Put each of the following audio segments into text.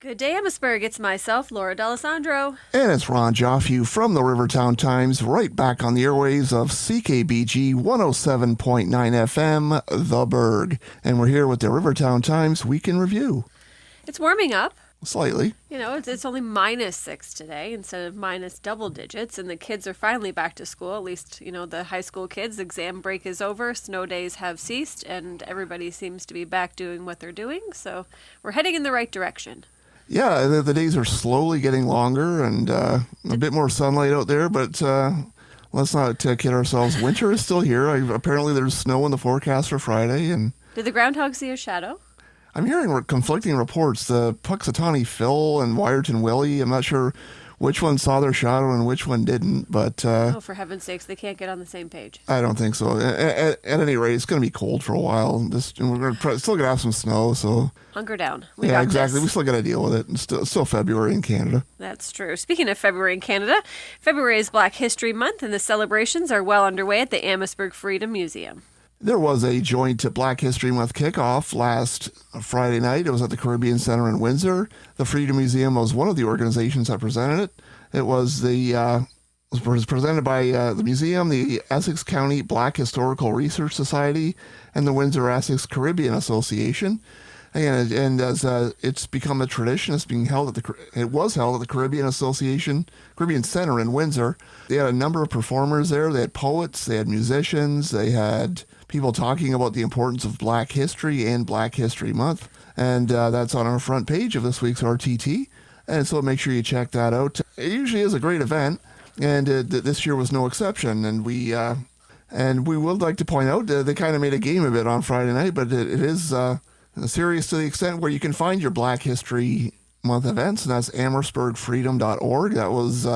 Good day, Amherstburg. It's myself, Laura D'Alessandro. And it's Ron Giofu from the Rivertown Times, right back on the airwaves of CKBG 107.9 FM, The Berg. And we're here with the Rivertown Times Week in Review. It's warming up. Slightly. You know, it's only -6 today instead of minus double digits, and the kids are finally back to school. At least, the high school kids. Exam break is over, snow days have ceased, and everybody seems to be back doing what they're doing. So we're heading in the right direction. Yeah, the days are slowly getting longer and a bit more sunlight out there, but let's not kid ourselves. Winter is still here. Apparently there's snow in the forecast for Friday. And did the groundhog see a shadow? I'm hearing conflicting reports. The Puxatawny Phil and Wyerton Willie, I'm not sure which one saw their shadow and which one didn't, but... oh, for heaven's sakes, they can't get on the same page. I don't think so. At any rate, it's going to be cold for a while. We're still going to have some snow, so... Hunker down. Yeah, exactly. We still got to deal with it. It's still February in Canada. That's true. Speaking of February in Canada, February is Black History Month, and the celebrations are well underway at the Amherstburg Freedom Museum. There was a joint Black History Month kickoff last Friday night. It was at the Caribbean Center in Windsor. The Freedom Museum was one of the organizations that presented it. It was was presented by the museum, the Essex County Black Historical Research Society, and the Windsor-Essex Caribbean Association. And as it's become a tradition, it was held at the Caribbean Center in Windsor. They had a number of performers there. They had poets, they had musicians, they had people talking about the importance of Black history and Black History Month. And that's on our front page of this week's RTT. And so make sure you check that out. It usually is a great event, and this year was no exception. And we would like to point out they kind of made a game of it on Friday night, but it is serious to the extent where you can find your Black History Month events, and that's amherstburgfreedom.org. That was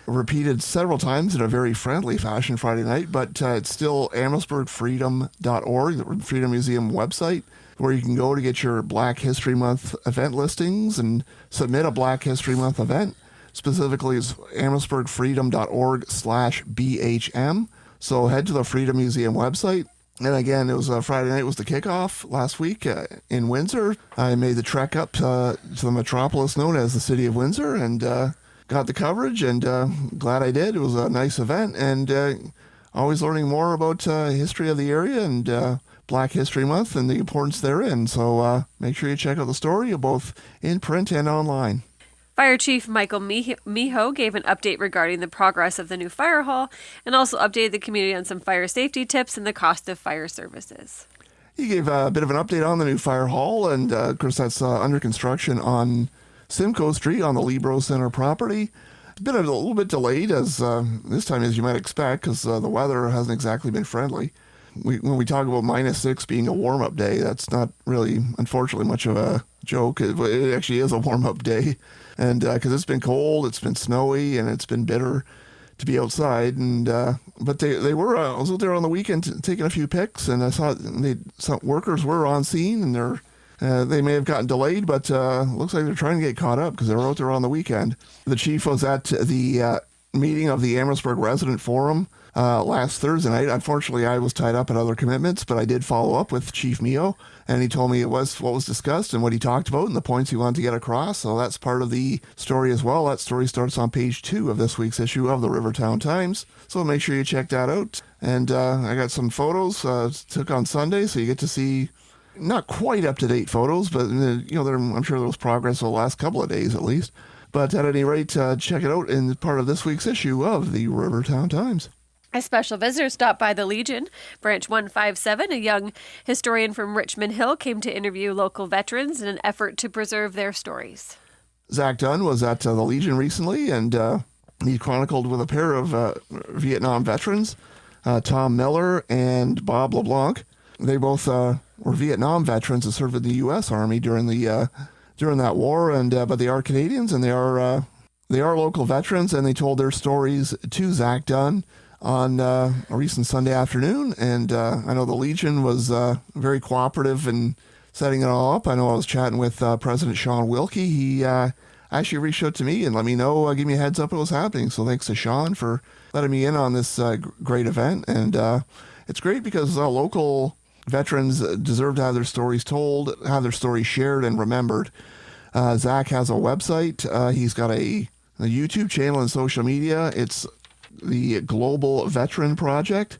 repeated several times in a very friendly fashion Friday night, but it's still amherstburgfreedom.org, the Freedom Museum website, where you can go to get your Black History Month event listings and submit a Black History Month event. Specifically, it's amherstburgfreedom.org/BHM. So head to the Freedom Museum website. And again, it was Friday night was the kickoff last week in Windsor. I made the trek up to the metropolis known as the City of Windsor and got the coverage, and glad I did. It was a nice event, and always learning more about history of the area and Black History Month and the importance therein. So make sure you check out the story, both in print and online. Fire Chief Michael Miho gave an update regarding the progress of the new fire hall and also updated the community on some fire safety tips and the cost of fire services. He gave a bit of an update on the new fire hall, and of course that's under construction on Simcoe Street on the Libro Center property. It's been a little bit delayed this time, as you might expect, because the weather hasn't exactly been friendly. When we talk about -6 being a warm-up day, that's not really, unfortunately, much of a joke. It actually is a warm-up day, and because it's been cold, it's been snowy, and it's been bitter to be outside. And but they were. I was out there on the weekend taking a few pics, and I saw some workers were on scene, and they may have gotten delayed, but looks like they're trying to get caught up because they were out there on the weekend. The chief was at the meeting of the Amherstburg Resident Forum last Thursday night. Unfortunately, I was tied up in other commitments, but I did follow up with Chief Mio, and he told me it was what was discussed and what he talked about and the points he wanted to get across. So that's part of the story as well. That story starts on page 2 of this week's issue of the Rivertown Times. So make sure you check that out. And I got some photos took on Sunday, so you get to see not quite up-to-date photos, but I'm sure there was progress over the last couple of days at least. But at any rate, check it out in part of this week's issue of the Rivertown Times. A special visitor stopped by the Legion. Branch 157, a young historian from Richmond Hill, came to interview local veterans in an effort to preserve their stories. Zach Dunn was at the Legion recently, and he chronicled with a pair of Vietnam veterans, Tom Miller and Bob LeBlanc. They both were Vietnam veterans that served in the U.S. Army during that war, and but they are Canadians, and they are local veterans, and they told their stories to Zach Dunn on a recent Sunday afternoon. And I know the Legion was very cooperative in setting it all up. I know I was chatting with President Sean Wilkie. He actually reached out to me and let me know, give me a heads up what was happening. So thanks to Sean for letting me in on this great event. And it's great because local veterans deserve to have their stories told, have their stories shared and remembered. Zach has a website. He's got a YouTube channel and social media. It's the Global Veteran Project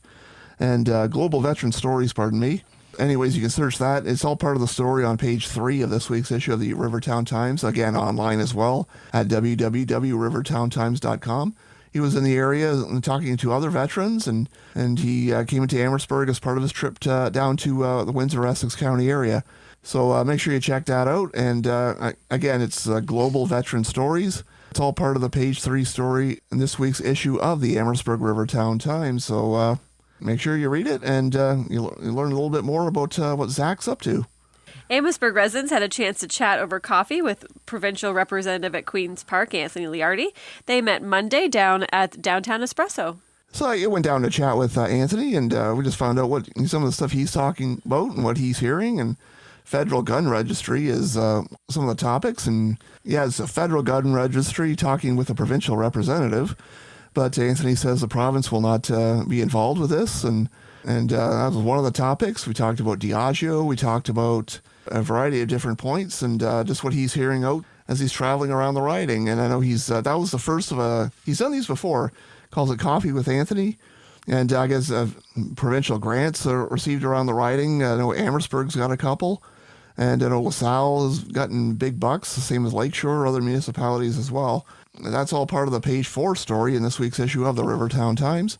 and Global Veteran Stories, pardon me. Anyways, you can search that. It's all part of the story on page 3 of this week's issue of the Rivertown Times, again online as well at www.rivertowntimes.com. He was in the area talking to other veterans, and he came into Amherstburg as part of his trip down to the Windsor-Essex County area. So make sure you check that out. And again, it's Global Veteran Stories. It's all part of the page 3 story in this week's issue of the Amherstburg Rivertown Times. So make sure you read it, and you'll learn a little bit more about what Zach's up to. Amherstburg residents had a chance to chat over coffee with Provincial Representative at Queen's Park, Anthony Liardi. They met Monday down at Downtown Espresso. So I went down to chat with Anthony, and we just found out what some of the stuff he's talking about and what he's hearing. And federal gun registry is some of the topics. And yeah, it's a federal gun registry talking with a provincial representative. But Anthony says the province will not be involved with this. And that was one of the topics. We talked about Diageo. We talked about a variety of different points and just what he's hearing out as he's traveling around the riding. And I know that was the first of he's done these before, calls it Coffee with Anthony. And I guess provincial grants are received around the riding. I know Amherstburg's got a couple. And I know LaSalle has gotten big bucks, the same as Lakeshore, other municipalities as well. And that's all part of the page 4 story in this week's issue of the Rivertown Times.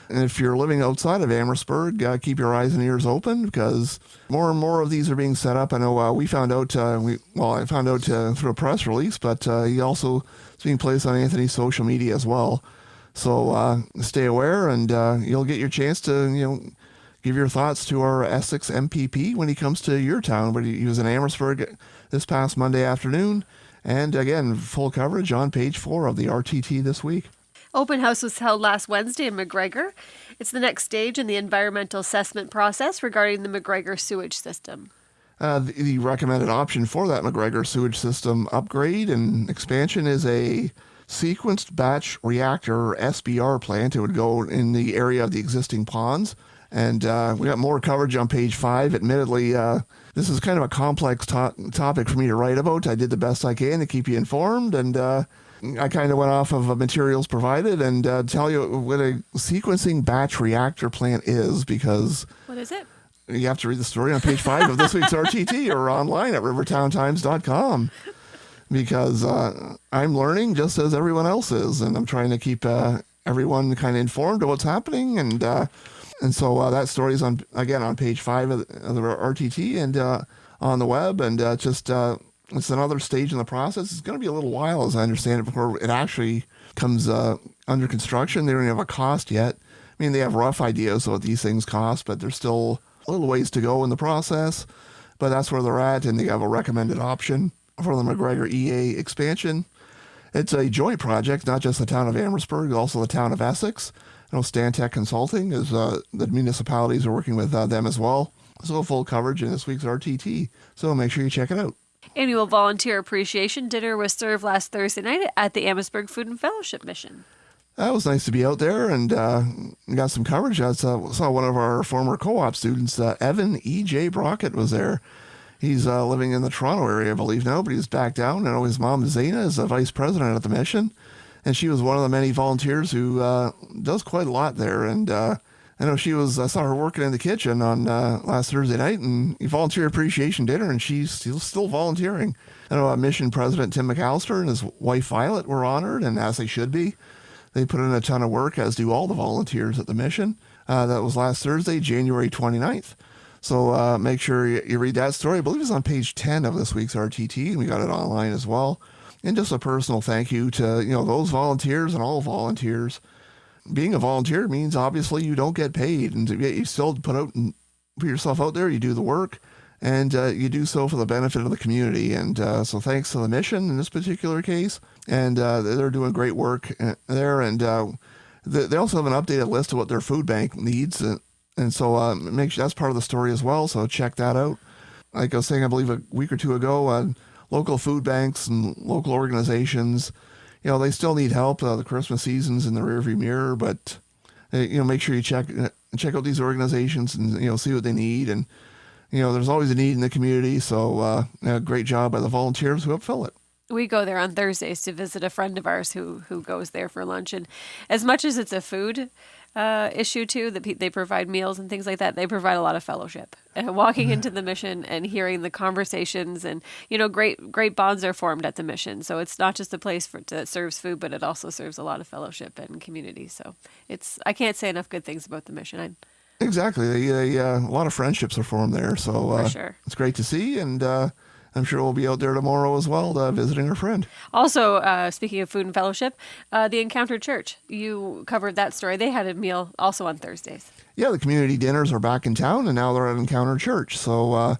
And if you're living outside of Amherstburg, keep your eyes and ears open because more and more of these are being set up. I know we found out, I found out through a press release, but he also is being placed on Anthony's social media as well. So stay aware, and you'll get your chance to, give your thoughts to our Essex MPP when he comes to your town. But he was in Amherstburg this past Monday afternoon. And again, full coverage on page 4 of the RTT this week. Open house was held last Wednesday in McGregor. It's the next stage in the environmental assessment process regarding the McGregor sewage system. The recommended option for that McGregor sewage system upgrade and expansion is a sequenced batch reactor, or SBR plant. It would go in the area of the existing ponds. And we got more coverage on page 5. Admittedly, this is kind of a complex topic for me to write about. I did the best I can to keep you informed, and I kind of went off of materials provided and tell you what a sequencing batch reactor plant is, because... What is it? You have to read the story on page 5 of this week's RTT or online at rivertowntimes.com, because I'm learning just as everyone else is, and I'm trying to keep everyone kind of informed of what's happening, and so that story is on page 5 of the RTT and on the web, and it's another stage in the process. It's going to be a little while, as I understand it, before it actually comes under construction. They don't have a cost yet. I mean, they have rough ideas of what these things cost, but there's still a little ways to go in the process. But that's where they're at, and they have a recommended option for the McGregor EA expansion. It's a joint project, not just the town of Amherstburg, also the town of Essex. I know Stantec Consulting is the municipalities are working with them as well. So full coverage in this week's RTT. So make sure you check it out. Annual Volunteer Appreciation Dinner was served last Thursday night at the Amherstburg Food and Fellowship Mission. That was nice to be out there and got some coverage. I saw one of our former co-op students, Evan E.J. Brockett, was there. He's living in the Toronto area, I believe now, but he's back down. I know his mom, Zaina, is the vice president at the mission, and she was one of the many volunteers who does quite a lot there. And I know I saw her working in the kitchen on last Thursday night, and volunteer appreciation dinner, and she's still volunteering. I know mission president Tim McAllister and his wife Violet were honored, and as they should be. They put in a ton of work, as do all the volunteers at the mission. That was last Thursday, January 29th. So make sure you read that story. I believe it's on page 10 of this week's RTT, and we got it online as well. And just a personal thank you to those volunteers and all volunteers. Being a volunteer means obviously you don't get paid, and you still put yourself out there. You do the work, and you do so for the benefit of the community. And so thanks to the mission in this particular case, and they're doing great work there. And they also have an updated list of what their food bank needs, and so make sure that's part of the story as well. So check that out. Like I was saying, I believe a week or two ago, local food banks and local organizations, they still need help. The Christmas season's in the rearview mirror, but make sure you check out these organizations and see what they need, and there's always a need in the community. So great job by the volunteers who help fill it. We go there on Thursdays to visit a friend of ours who goes there for lunch. And as much as it's a food issue too, that they provide meals and things like that, they provide a lot of fellowship. Walking into the mission and hearing the conversations, and great bonds are formed at the mission. So it's not just a place that serves food, but it also serves a lot of fellowship and community. So I can't say enough good things about the mission. Exactly, a lot of friendships are formed there. So for sure, it's great to see, and I'm sure we'll be out there tomorrow as well, visiting our friend. Also, speaking of food and fellowship, the Encounter Church, you covered that story. They had a meal also on Thursdays. Yeah, the community dinners are back in town, and now they're at Encounter Church. So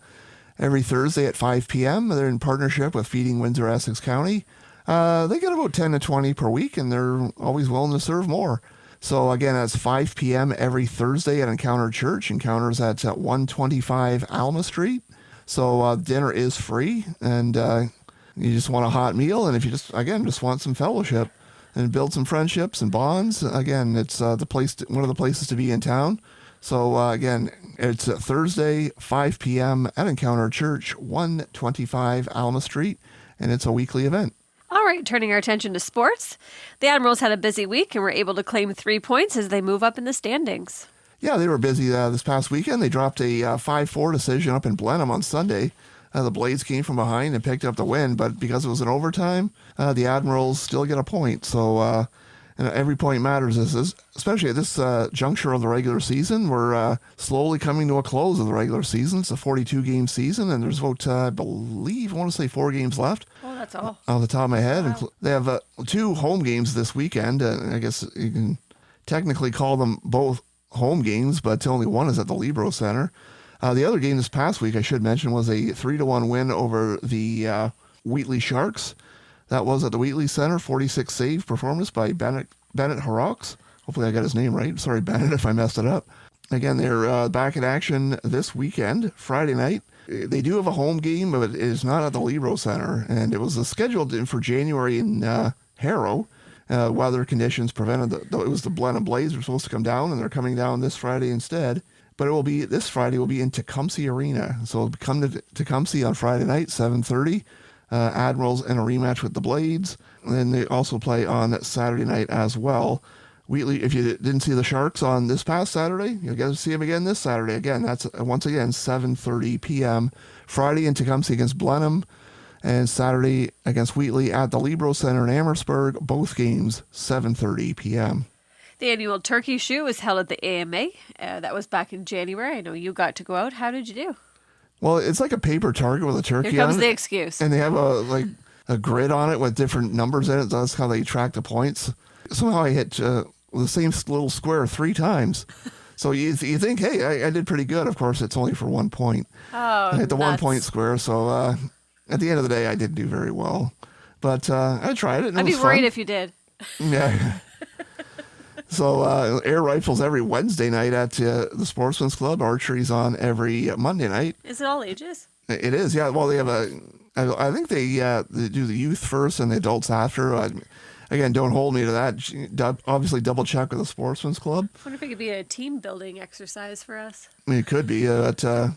every Thursday at 5 p.m., they're in partnership with Feeding Windsor Essex County. They get about 10 to 20 per week, and they're always willing to serve more. So again, that's 5 p.m. every Thursday at Encounter Church. Encounter's at 125 Alma Street. So dinner is free, and you just want a hot meal, and if you just want some fellowship and build some friendships and bonds, again, it's one of the places to be in town. So again, it's Thursday, 5 p.m. at Encounter Church, 125 Alma Street, and it's a weekly event. All right, turning our attention to sports. The Admirals had a busy week and were able to claim 3 points as they move up in the standings. Yeah, they were busy this past weekend. They dropped a 5-4 decision up in Blenheim on Sunday. The Blades came from behind and picked up the win, but because it was an overtime, the Admirals still get a point. So every point matters, especially at this juncture of the regular season. We're slowly coming to a close of the regular season. It's a 42-game season, and there's about, I want to say 4 games left. Oh, that's all. Off the top of my head. Wow. They have 2 home games this weekend. I guess you can technically call them both home games, but only one is at the Libro Center. The other game this past week, I should mention, was a 3-1 win over the Wheatley Sharks. That was at the Wheatley Center, 46 save performance by Bennett Horrocks. Hopefully I got his name right. Sorry, Bennett, if I messed it up. Again, they're back in action this weekend, Friday night. They do have a home game, but it is not at the Libro Center, and it was scheduled for January in Harrow. Weather conditions prevented it was the Blenheim Blades were supposed to come down, and they're coming down this Friday instead. But this Friday will be in Tecumseh Arena. So it'll come to Tecumseh on Friday night, 7:30. Admirals in a rematch with the Blades. And then they also play on Saturday night as well. Wheatley, if you didn't see the Sharks on this past Saturday, you'll get to see them again this Saturday. Again, that's once again 7:30 p.m. Friday in Tecumseh against Blenheim, and Saturday against Wheatley at the Libro Center in Amherstburg. Both games 7:30 p.m. The annual turkey shoot was held at the AMA. That was back in January. I know you got to go out. How did you do? Well, it's like a paper target with a turkey on it. Here comes the excuse. And they have a grid on it with different numbers in it. That's how they track the points. Somehow I hit the same little square 3 times. So you think, hey, I did pretty good. Of course, it's only for 1 point. Oh, I hit the 1 point square. So at the end of the day, I didn't do very well. But I tried it, and I'd be it was worried fun. if you did. Yeah. So air rifles every Wednesday night at the Sportsman's Club. Archery's on every Monday night. Is it all ages? It is, yeah. Well, they have I think they do the youth first and the adults after. Again, don't hold me to that. Obviously, double check with the Sportsman's Club. I wonder if it could be a team building exercise for us. I mean, it could be. But I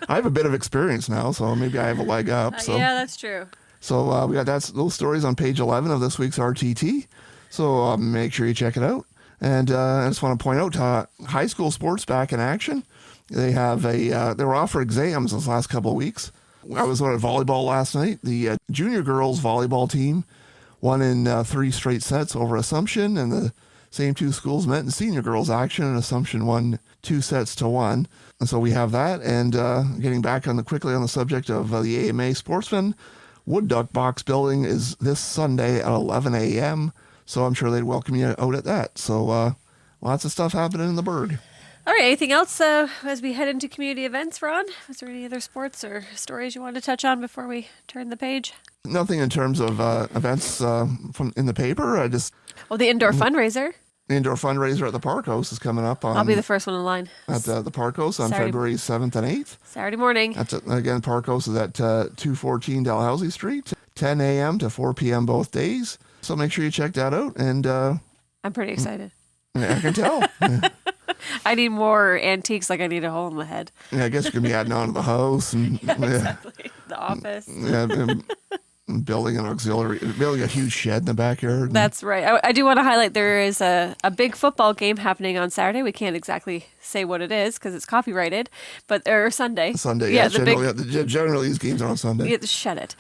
have a bit of experience now, so maybe I have a leg up. So. Yeah, that's true. So we got those stories on page 11 of this week's RTT. So make sure you check it out. And I just want to point out high school sports back in action. They have they were off for exams this last couple of weeks. I was on volleyball last night. The junior girls volleyball team won in 3 straight sets over Assumption, and the same 2 schools met in senior girls action, and Assumption won 2-1. And so we have that. And getting back quickly on the subject of the AMA Sportsman, Wood Duck Box Building is this Sunday at 11 a.m., so I'm sure they'd welcome you out at that. So lots of stuff happening in the Burg. All right, anything else as we head into community events, Ron? Is there any other sports or stories you want to touch on before we turn the page? Nothing in terms of events from in the paper. Well, the indoor fundraiser. The indoor fundraiser at the Park House is coming up on... I'll be the first one in line. At the Park House on February 7th and 8th. Saturday morning. That's again, Park House is at 214 Dalhousie Street, 10 a.m. to 4 p.m. both days. So make sure you check that out. And I'm pretty excited. I can tell. I need more antiques like I need a hole in the head. Yeah, I guess you can be adding on to the house and Exactly. The office. building a huge shed in the backyard. That's right. I do want to highlight there is a big football game happening on Saturday. We can't exactly say what it is because it's copyrighted, or Sunday. Sunday, yeah. Generally, these games are on Sunday. You have to shut it.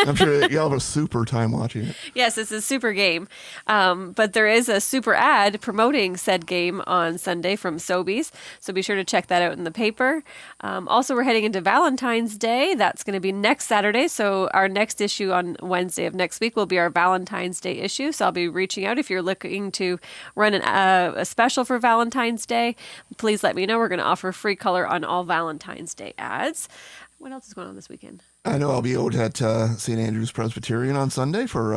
I'm sure you'll have a super time watching it. Yes, it's a super game. But there is a super ad promoting said game on Sunday from Sobeys. So be sure to check that out in the paper. Also, we're heading into Valentine's Day. That's going to be next Saturday. So our next issue on Wednesday of next week will be our Valentine's Day issue. So I'll be reaching out if you're looking to run a special for Valentine's Day. Please let me know. We're going to offer free color on all Valentine's Day ads. What else is going on this weekend? I know I'll be out at St. Andrew's Presbyterian on Sunday for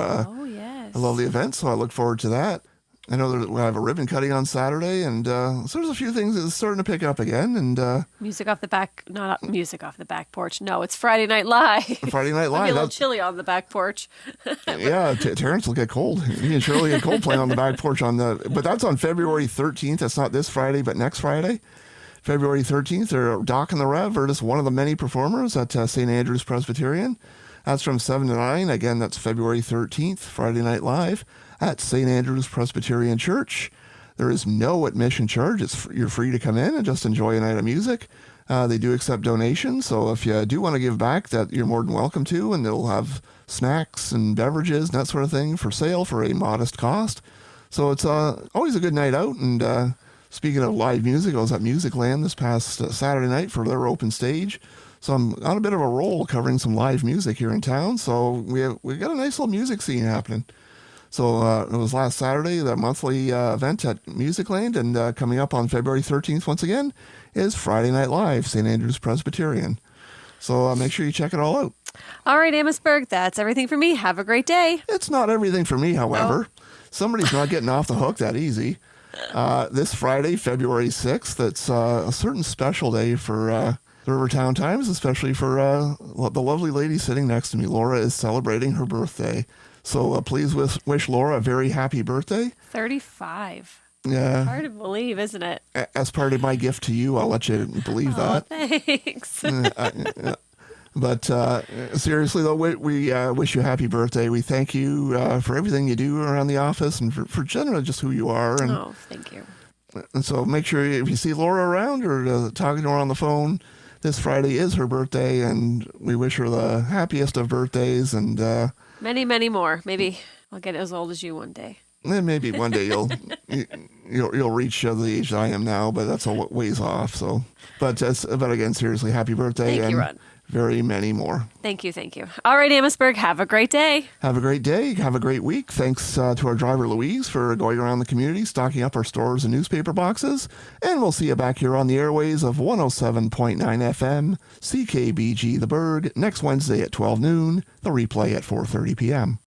yes. a lovely event, so I look forward to that. I know we'll have a ribbon cutting on Saturday, and so there's a few things that's starting to pick up again. And music off the back, not music off the back porch. No, it's Friday Night Live. Friday Night Live. It'll be a little chilly on the back porch. Yeah, Terrence will get cold. Me and Shirley get cold playing on the back porch but that's on February 13th. That's not this Friday, but next Friday. February 13th, they're Doc and the Rev are just one of the many performers at St. Andrew's Presbyterian. That's from 7 to 9. Again, that's February 13th, Friday Night Live at St. Andrew's Presbyterian Church. There is no admission charge. You're free to come in and just enjoy a night of music. They do accept donations, so if you do want to give back, that you're more than welcome to, and they'll have snacks and beverages and that sort of thing for sale for a modest cost. So it's always a good night out, and speaking of live music, I was at Musicland this past Saturday night for their open stage. So I'm on a bit of a roll covering some live music here in town. So we got a nice little music scene happening. So it was last Saturday, the monthly event at Musicland, and coming up on February 13th once again is Friday Night Live, St. Andrew's Presbyterian. So make sure you check it all out. All right, Amherstburg, that's everything for me. Have a great day. It's not everything for me, however. Somebody's not getting off the hook that easy. This Friday, February 6th, it's a certain special day for the Rivertown Times, especially for the lovely lady sitting next to me. Laura is celebrating her birthday. So please wish Laura a very happy birthday. 35. Yeah. Hard to believe, isn't it? As part of my gift to you, I'll let you believe that. Thanks. But seriously, though, we wish you a happy birthday. We thank you for everything you do around the office and for generally just who you are. And, thank you. And so make sure if you see Laura around or talking to her on the phone, this Friday is her birthday, and we wish her the happiest of birthdays. And many, many more. Maybe I'll get as old as you one day. Then maybe one day you'll reach the age I am now, but that's a ways off. So, but again, seriously, happy birthday. Thank you, Ron. Very many more. Thank you. All right, Amherstburg, have a great day. Have a great day. Have a great week. Thanks to our driver, Louise, for going around the community, stocking up our stores and newspaper boxes. And we'll see you back here on the airways of 107.9 FM, CKBG The Berg, next Wednesday at 12 noon, the replay at 4:30 p.m.